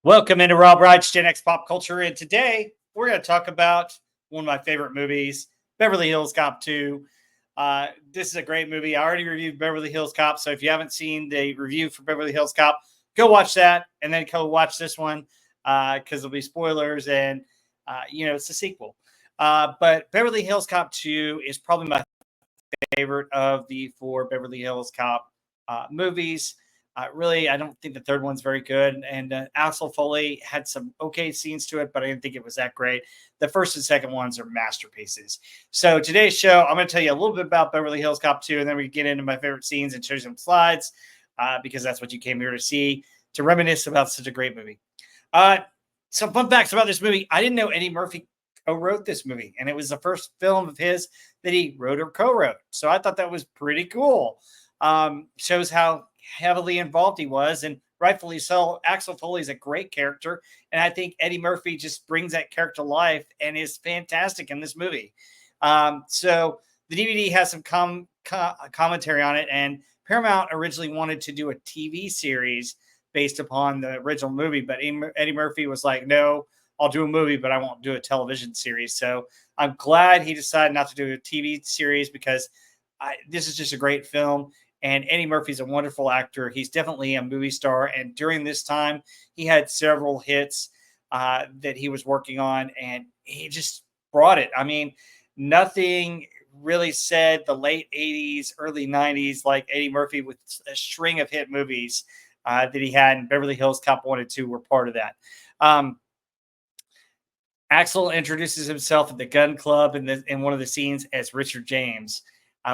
Welcome into Rob Wright's Gen X Pop Culture, and today we're going to talk about one of my favorite movies, Beverly Hills Cop 2. This is a great movie. I already reviewed Beverly Hills Cop, so if you haven't seen the review for Beverly Hills Cop, go watch that, and then go watch this one because there'll be spoilers, and it's a sequel. But Beverly Hills Cop 2 is probably my favorite of the four Beverly Hills Cop movies. Really, I don't think the third one's very good. And Axel Foley had some okay scenes to it, but I didn't think it was that great. The first and second ones are masterpieces. So today's show, I'm going to tell you a little bit about Beverly Hills Cop 2, and then we get into my favorite scenes and show you some slides because that's what you came here to see, to reminisce about such a great movie. Some fun facts about this movie. I didn't know Eddie Murphy co-wrote this movie, and it was the first film of his that he wrote or co-wrote. So I thought that was pretty cool. Shows how heavily involved he was, and rightfully so. Axel Foley is a great character, and I think Eddie Murphy just brings that character to life and is fantastic in this movie. So the DVD has some commentary on it, and Paramount originally wanted to do a TV series based upon the original movie, but Eddie Murphy was like, no, I'll do a movie, but I won't do a television series. So I'm glad he decided not to do a TV series because this is just a great film. And Eddie Murphy's a wonderful actor. He's definitely a movie star. And during this time, he had several hits that he was working on, and he just brought it. I mean, nothing really said the late 80s, early 90s like Eddie Murphy with a string of hit movies that he had. And Beverly Hills Cop 1 and 2 were part of that. Axel introduces himself at the gun club in one of the scenes as Richard James.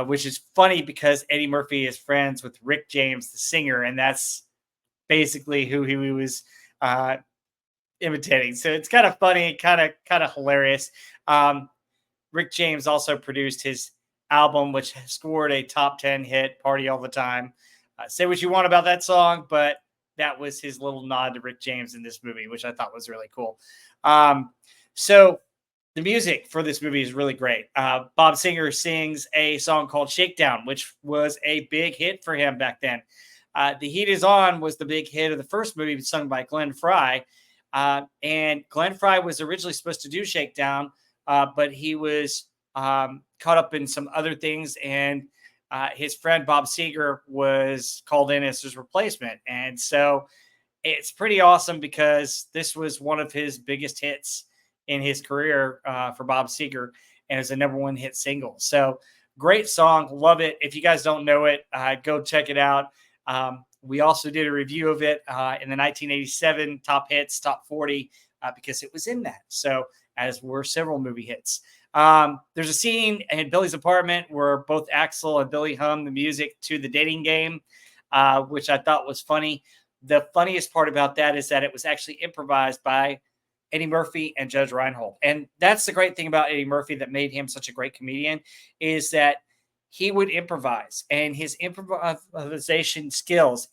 Which is funny because Eddie Murphy is friends with Rick James, the singer, and that's basically who he was imitating. So it's kind of funny, kind of hilarious. Rick James also produced his album, which scored a top 10 hit, "Party All the Time." Say what you want about that song, but that was his little nod to Rick James in this movie, which I thought was really cool. So the music for this movie is really great. Bob Singer sings a song called Shakedown, which was a big hit for him back then. The Heat Is On was the big hit of the first movie, sung by Glenn Frey. And Glenn Frey was originally supposed to do Shakedown, but he was caught up in some other things. And his friend Bob Seger was called in as his replacement. And so it's pretty awesome because this was one of his biggest hits in his career for Bob Seger, and it's a #1 hit single. So great song. Love it. If you guys don't know it, go check it out. We also did a review of it in the 1987 Top Hits, Top 40, because it was in that. So as were several movie hits. There's a scene in Billy's apartment where both Axel and Billy hum the music to The Dating Game, which I thought was funny. The funniest part about that is that it was actually improvised by Eddie Murphy and Judge Reinhold. And that's the great thing about Eddie Murphy that made him such a great comedian, is that he would improvise, and his improvisation skills,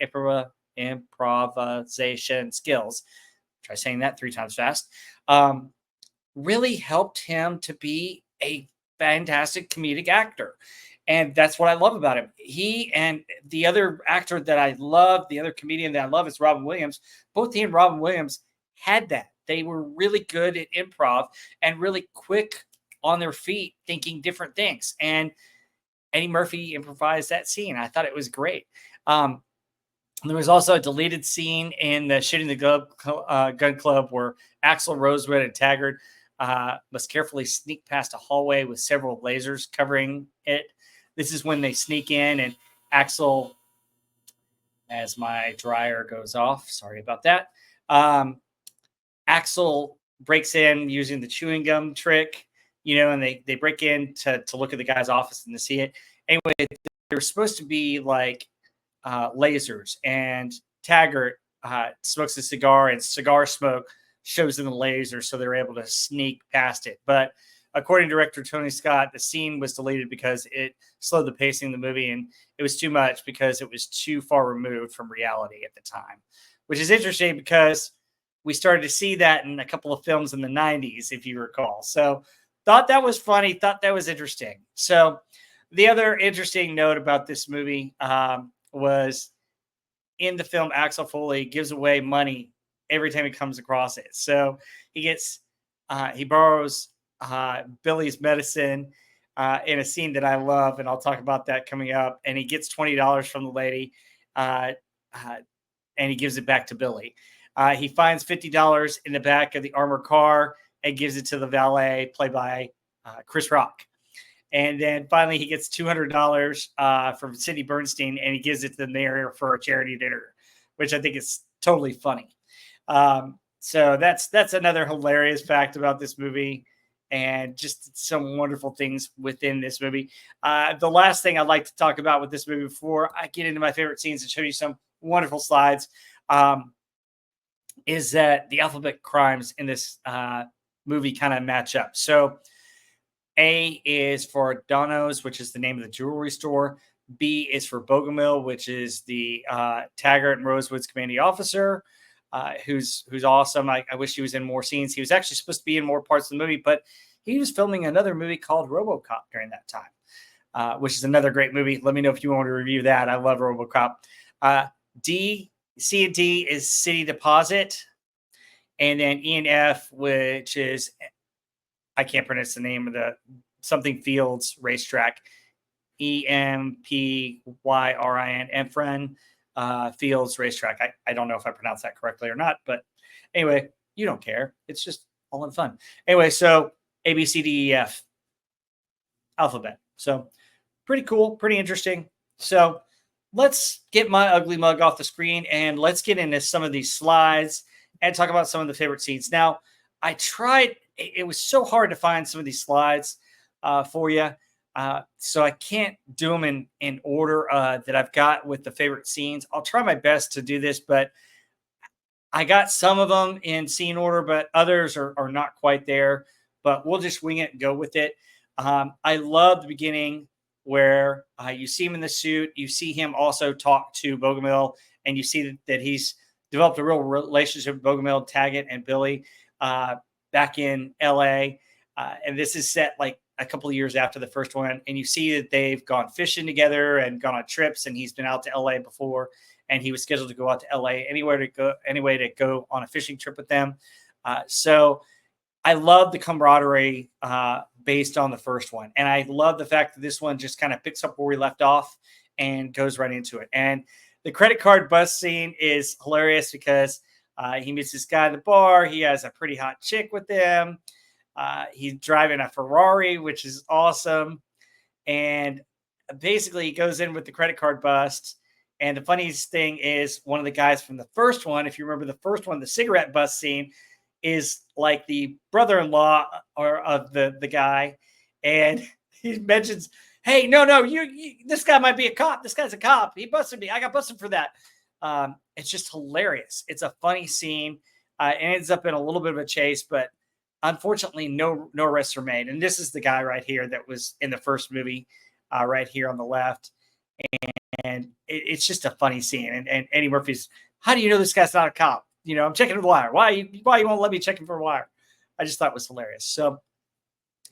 try saying that 3 times fast, really helped him to be a fantastic comedic actor. And that's what I love about him. He and the other actor that I love, the other comedian that I love is Robin Williams. Both he and Robin Williams had that. They were really good at improv and really quick on their feet thinking different things. And Eddie Murphy improvised that scene. I thought it was great. There was also a deleted scene in the Shooting the Gun Club where Axl Rosewood and Taggart must carefully sneak past a hallway with several lasers covering it. This is when they sneak in, and Axl, as my dryer goes off, sorry about that, Axel breaks in using the chewing gum trick, and they break in to look at the guy's office and to see it. Anyway, they're supposed to be like lasers, and Taggart smokes a cigar, and cigar smoke shows them the laser, so they're able to sneak past it. But according to director Tony Scott, the scene was deleted because it slowed the pacing of the movie, and it was too much because it was too far removed from reality at the time, which is interesting because we started to see that in a couple of films in the 90s, if you recall. So thought that was funny, thought that was interesting. So the other interesting note about this movie was in the film, Axel Foley gives away money every time he comes across it. So he borrows Billy's medicine in a scene that I love, and I'll talk about that coming up. And he gets $20 from the lady, uh, uh, and he gives it back to Billy. He finds $50 in the back of the armored car and gives it to the valet, played by Chris Rock. And then finally, he gets $200 from Sidney Bernstein, and he gives it to the mayor for a charity dinner, which I think is totally funny. So that's another hilarious fact about this movie, and just some wonderful things within this movie. The last thing I'd like to talk about with this movie before I get into my favorite scenes and show you some wonderful slides is that the alphabet crimes in this movie kind of match up. So A is for Dono's, which is the name of the jewelry store. B is for Bogomil, which is the Taggart and Rosewood's commanding officer, who's awesome. I wish he was in more scenes. He was actually supposed to be in more parts of the movie, but he was filming another movie called RoboCop during that time, which is another great movie. Let me know if you want to review that. I love RoboCop. C and D is City Deposit, and then E and F, which is, I can't pronounce the name of the something Fields racetrack. EMPYRIN, Efren Fields racetrack. I don't know if I pronounced that correctly or not, but anyway, you don't care. It's just all in fun. Anyway, so A, B, C, D, E, F alphabet. So pretty cool, pretty interesting. So let's get my ugly mug off the screen and let's get into some of these slides and talk about some of the favorite scenes. Now, I tried, it was so hard to find some of these slides for you. So I can't do them in order that I've got with the favorite scenes. I'll try my best to do this, but I got some of them in scene order, but others are not quite there. But we'll just wing it and go with it. I love the beginning where you see him in the suit. You see him also talk to Bogomil, and you see that he's developed a real relationship with Bogomil, Taggart, and Billy back in L.A. And this is set like a couple of years after the first one. And you see that they've gone fishing together and gone on trips, and he's been out to LA before, and he was scheduled to go out to LA anyway to go on a fishing trip with them. So I love the camaraderie based on the first one. And I love the fact that this one just kind of picks up where we left off and goes right into it. And the credit card bus scene is hilarious because he meets this guy at the bar. He has a pretty hot chick with him. He's driving a Ferrari, which is awesome. And basically he goes in with the credit card bust. And the funniest thing is one of the guys from the first one, if you remember the first one, the cigarette bust scene, is like the brother-in-law or of the guy. And he mentions, hey, no, you this guy might be a cop. This guy's a cop. He busted me. I got busted for that. It's just hilarious. It's a funny scene. It ends up in a little bit of a chase, but unfortunately, no arrests were made. And this is the guy right here that was in the first movie, right here on the left. And it's just a funny scene. And Eddie Murphy's, how do you know this guy's not a cop? You know, I'm checking the wire. Why you won't let me check him for a wire? I just thought it was hilarious. So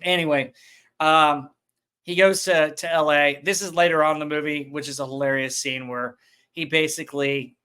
anyway, he goes to LA. This is later on in the movie, which is a hilarious scene where he basically,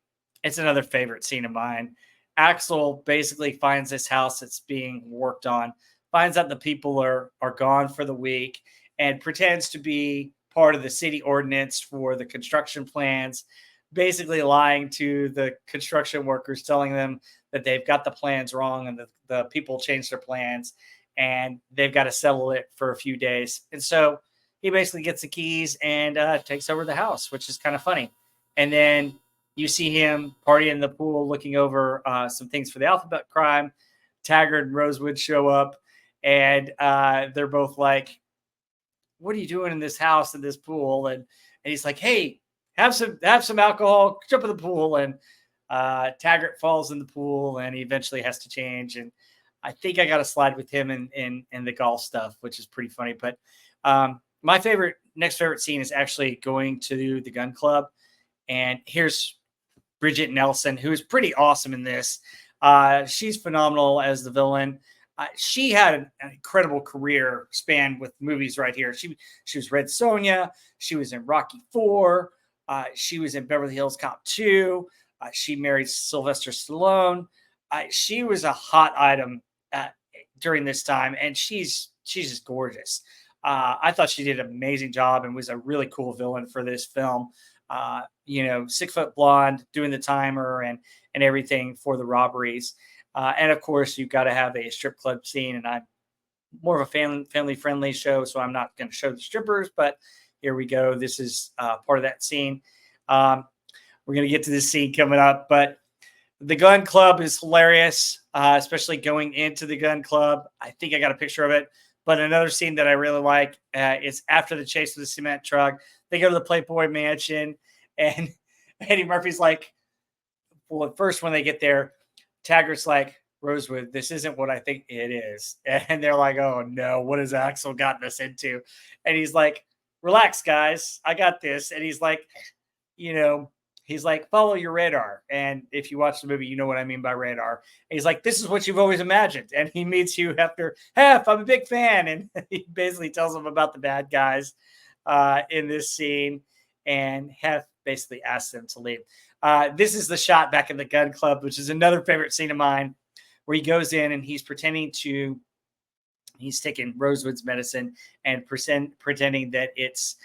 it's another favorite scene of mine. Axel basically finds this house that's being worked on, finds out the people are gone for the week, and pretends to be part of the city ordinance for the construction plans, basically lying to the construction workers, telling them that they've got the plans wrong and the people changed their plans and they've got to settle it for a few days. And so he basically gets the keys and takes over the house, which is kind of funny. And then you see him partying in the pool, looking over some things for the alphabet crime. Taggart and Rosewood show up, and they're both like, what are you doing in this house, in this pool? And he's like, hey, have some alcohol, jump in the pool. And Taggart falls in the pool and he eventually has to change. And I think I got to slide with him in the golf stuff, which is pretty funny. But my next favorite scene is actually going to the gun club. And here's Bridget Nelson, who is pretty awesome in this. She's phenomenal as the villain. She had an incredible career span with movies right here. She was Red Sonja. She was in Rocky IV. She was in Beverly Hills Cop 2. She married Sylvester Stallone. She was a hot item during this time, and she's just gorgeous. I thought she did an amazing job and was a really cool villain for this film. 6 foot blonde, doing the timer and everything for the robberies. And of course, you've got to have a strip club scene. And I'm more of a family friendly show, so I'm not going to show the strippers. But here we go. This is part of that scene. We're going to get to this scene coming up, but the gun club is hilarious, especially going into the gun club. I think I got a picture of it. But another scene that I really like is after the chase of the cement truck. They go to the Playboy Mansion, and Eddie Murphy's like, well, at first when they get there, Taggart's like, Rosewood, this isn't what I think it is. And they're like, oh, no, what has Axel gotten us into? And he's like, relax, guys, I got this. And he's like, follow your radar. And if you watch the movie, you know what I mean by radar. And he's like, this is what you've always imagined. And he meets you after half. I'm a big fan. And he basically tells them about the bad guys in this scene. And Hef basically asks them to leave. This is the shot back in the gun club, which is another favorite scene of mine, where he goes in and he's taking Rosewood's medicine and pretending that it's,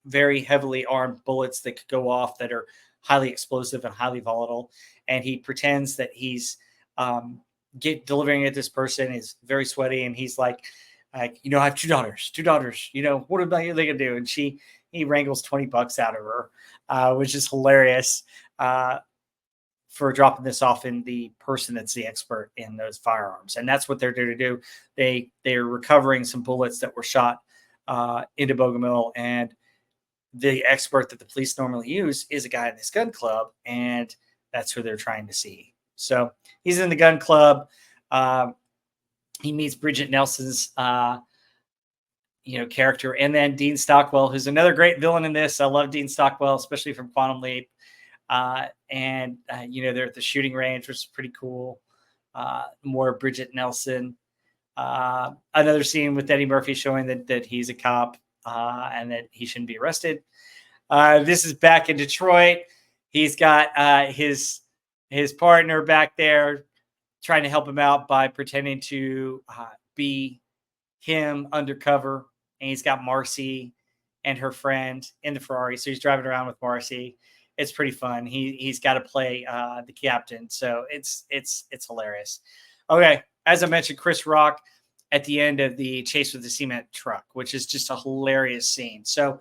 very heavily armed bullets that could go off that are highly explosive and highly volatile. And he pretends that he's delivering it to this person. Is very sweaty. And he's like, I have two daughters, what about you? They gonna do? And he wrangles $20 out of her, which is hilarious for dropping this off in the person that's the expert in those firearms. And that's what they're there to do. They're recovering some bullets that were shot into Bogomil, and the expert that the police normally use is a guy in this gun club, and that's who they're trying to see. So he's in the gun club. He meets Bridget Nelson's, character, and then Dean Stockwell, who's another great villain in this. I love Dean Stockwell, especially from Quantum Leap. They're at the shooting range, which is pretty cool. More Bridget Nelson. Another scene with Eddie Murphy showing that he's a cop and that he shouldn't be arrested. This is back in Detroit. He's got his partner back there trying to help him out by pretending to be him undercover. And he's got Marcy and her friend in the Ferrari. So he's driving around with Marcy. It's pretty fun. He's got to play the captain. So it's hilarious. Okay. As I mentioned, Chris Rock at the end of the chase with the cement truck, which is just a hilarious scene. So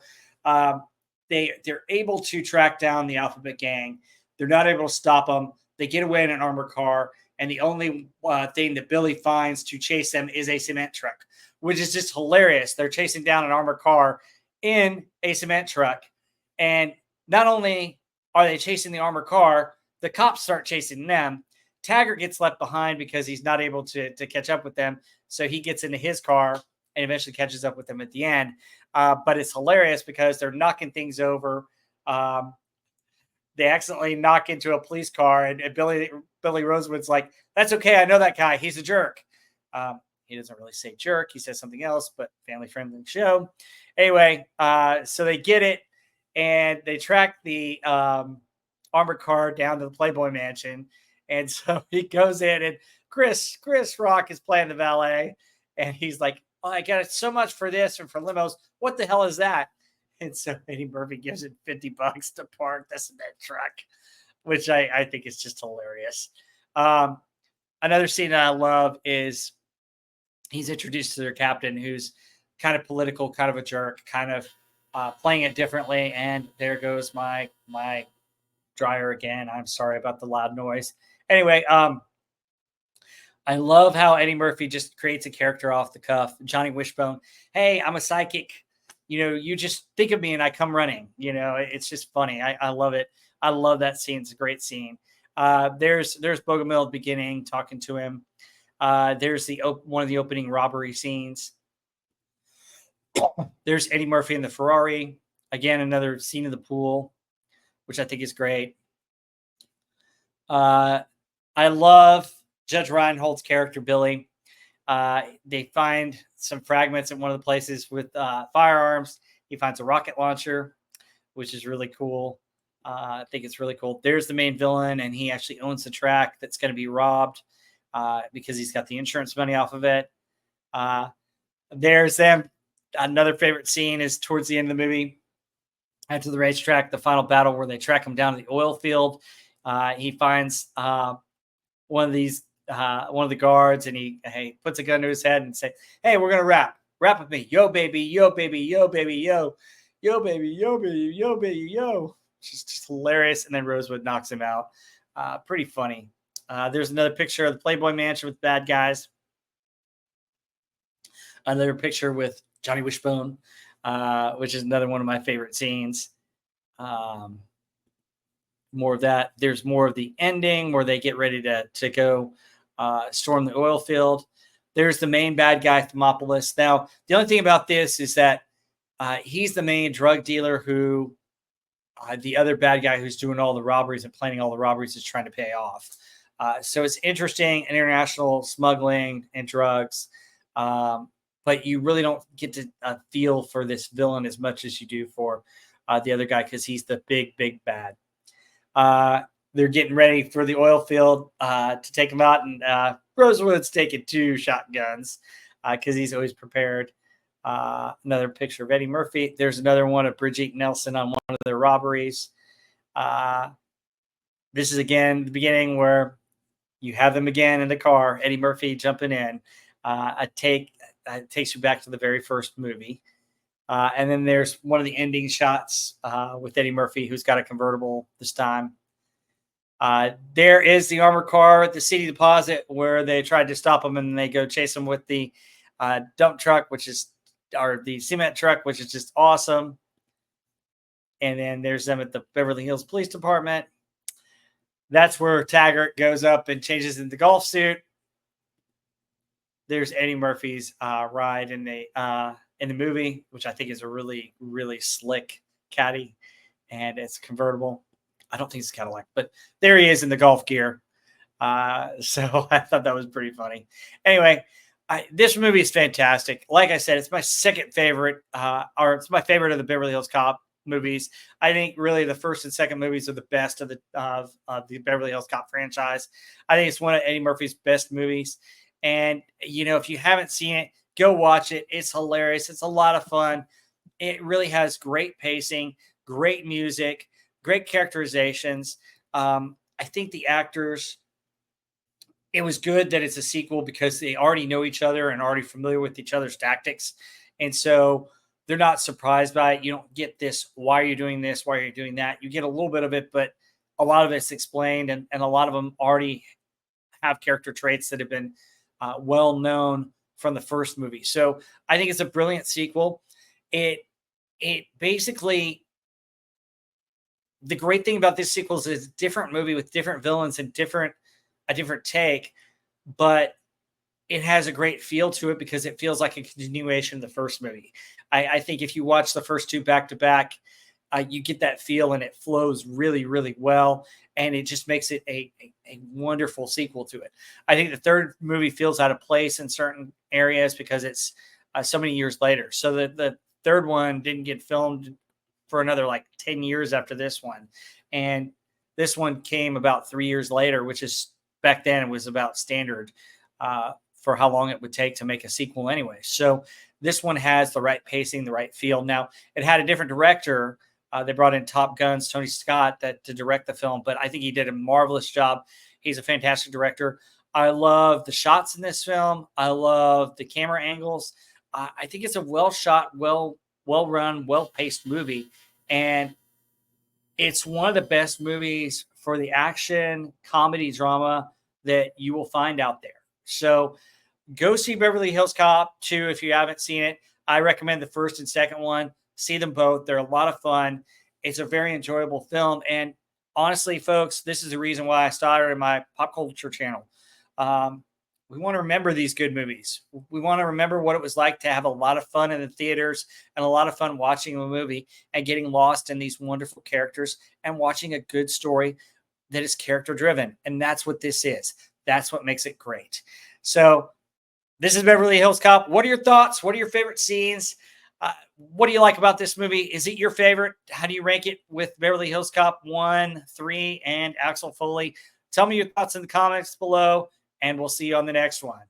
they're able to track down the Alphabet Gang. They're not able to stop them. They get away in an armored car. And the only thing that Billy finds to chase them is a cement truck, which is just hilarious. They're chasing down an armored car in a cement truck. And not only are they chasing the armored car, the cops start chasing them. Taggart gets left behind because he's not able to catch up with them. So he gets into his car and eventually catches up with them at the end. But it's hilarious because they're knocking things over. They accidentally knock into a police car, and Billy Rosewood's like, that's okay. I know that guy. He's a jerk. He doesn't really say jerk. He says something else, but family-friendly show. Anyway, so they get it, and they track the armored car down to the Playboy Mansion. And so he goes in, and Chris Rock is playing the valet, and he's like, oh, I got so much for this and for limos. What the hell is that? And so Eddie Murphy gives it $50 to park the cement truck, which I think is just hilarious. Another scene that I love is he's introduced to their captain, who's kind of political, kind of a jerk, kind of playing it differently. And there goes my dryer again. I'm sorry about the loud noise. Anyway, I love how Eddie Murphy just creates a character off the cuff. Johnny Wishbone. Hey, I'm a psychic. You just think of me and I come running. It's just funny. I love it. I love that scene. It's a great scene. There's Bogomil at the beginning talking to him. There's one of the opening robbery scenes. There's Eddie Murphy in the Ferrari. Again, another scene in the pool, which I think is great. I love Judge Reinhold's character, Billy. They find some fragments in one of the places with firearms. He finds a rocket launcher, which is really cool. I think it's really cool. There's the main villain, and he actually owns the track that's going to be robbed because he's got the insurance money off of it. There's them. Another favorite scene is towards the end of the movie, after the racetrack, the final battle where they track him down to the oil field. He finds one of the guards, and he puts a gun to his head and say, "Hey, we're gonna rap with me, yo baby, yo baby, yo baby, yo, yo baby, yo baby, yo baby, yo." Just hilarious. And then Rosewood knocks him out. Pretty funny. There's another picture of the Playboy Mansion with bad guys. Another picture with Johnny Wishbone, which is another one of my favorite scenes. More of that. There's more of the ending where they get ready to go storm the oil field. There's the main bad guy, Thermopolis. Now, the only thing about this is that he's the main drug dealer who the other bad guy who's doing all the robberies and planning all the robberies is trying to pay off. So it's interesting, international smuggling and drugs. But you really don't get to feel for this villain as much as you do for the other guy because he's the big, big bad. They're getting ready for the oil field to take him out, and Rosewood's taking 2 shotguns because he's always prepared. Another picture of Eddie Murphy. There's another one of Brigitte Nelson on one of their robberies. This is again the beginning where you have them again in the car, Eddie Murphy jumping in. It takes you back to the very first movie. And then there's one of the ending shots with Eddie Murphy, who's got a convertible this time. There is the armored car at the city deposit where they tried to stop him, and they go chase him with the dump truck, or the cement truck, which is just awesome. And then there's them at the Beverly Hills Police Department. That's where Taggart goes up and changes into the golf suit. There's Eddie Murphy's ride in the movie, which I think is a really, really slick caddy, and it's convertible. I don't think it's a Cadillac, but there he is in the golf gear. So I thought that was pretty funny. Anyway, this movie is fantastic. Like I said, it's my second favorite, or it's my favorite of the Beverly Hills Cop movies. I think really the first and second movies are the best of the Beverly Hills Cop franchise. I think it's one of Eddie Murphy's best movies. And, if you haven't seen it, go watch it. It's hilarious. It's a lot of fun. It really has great pacing, great music, great characterizations. I think the actors, it was good that it's a sequel because they already know each other and already familiar with each other's tactics. And so they're not surprised by it. You don't get this, why are you doing this? Why are you doing that? You get a little bit of it, but a lot of it's explained, and a lot of them already have character traits that have been well known from the first movie. So I think it's a brilliant sequel. It basically, the great thing about this sequel is it's a different movie with different villains and a different take, but it has a great feel to it because it feels like a continuation of the first movie. I think if you watch the first two back to back, you get that feel, and it flows really, really well. And it just makes it a wonderful sequel to it. I think the third movie feels out of place in certain areas because it's so many years later. So the third one didn't get filmed for another 10 years after this one. And this one came about 3 years later, which is back then it was about standard for how long it would take to make a sequel anyway. So this one has the right pacing, the right feel. Now, it had a different director. They brought in Top Gun's Tony Scott to direct the film, but I think he did a marvelous job. He's a fantastic director. I love the shots in this film. I love the camera angles. I think it's a well-shot, well-run, well-paced movie, and it's one of the best movies for the action comedy drama that you will find out there. So go see Beverly Hills Cop 2 if you haven't seen it. I recommend the first and second one. See them both. They're a lot of fun. It's a very enjoyable film. And honestly, folks, this is the reason why I started my pop culture channel. Um, we want to remember these good movies. We want to remember what it was like to have a lot of fun in the theaters and a lot of fun watching a movie and getting lost in these wonderful characters and watching a good story that is character driven. And that's what this is. That's what makes it great. So, this is Beverly Hills Cop. What are your thoughts? What are your favorite scenes? What do you like about this movie? Is it your favorite? How do you rank it with Beverly Hills Cop 1, 3, and Axel Foley? Tell me your thoughts in the comments below, and we'll see you on the next one.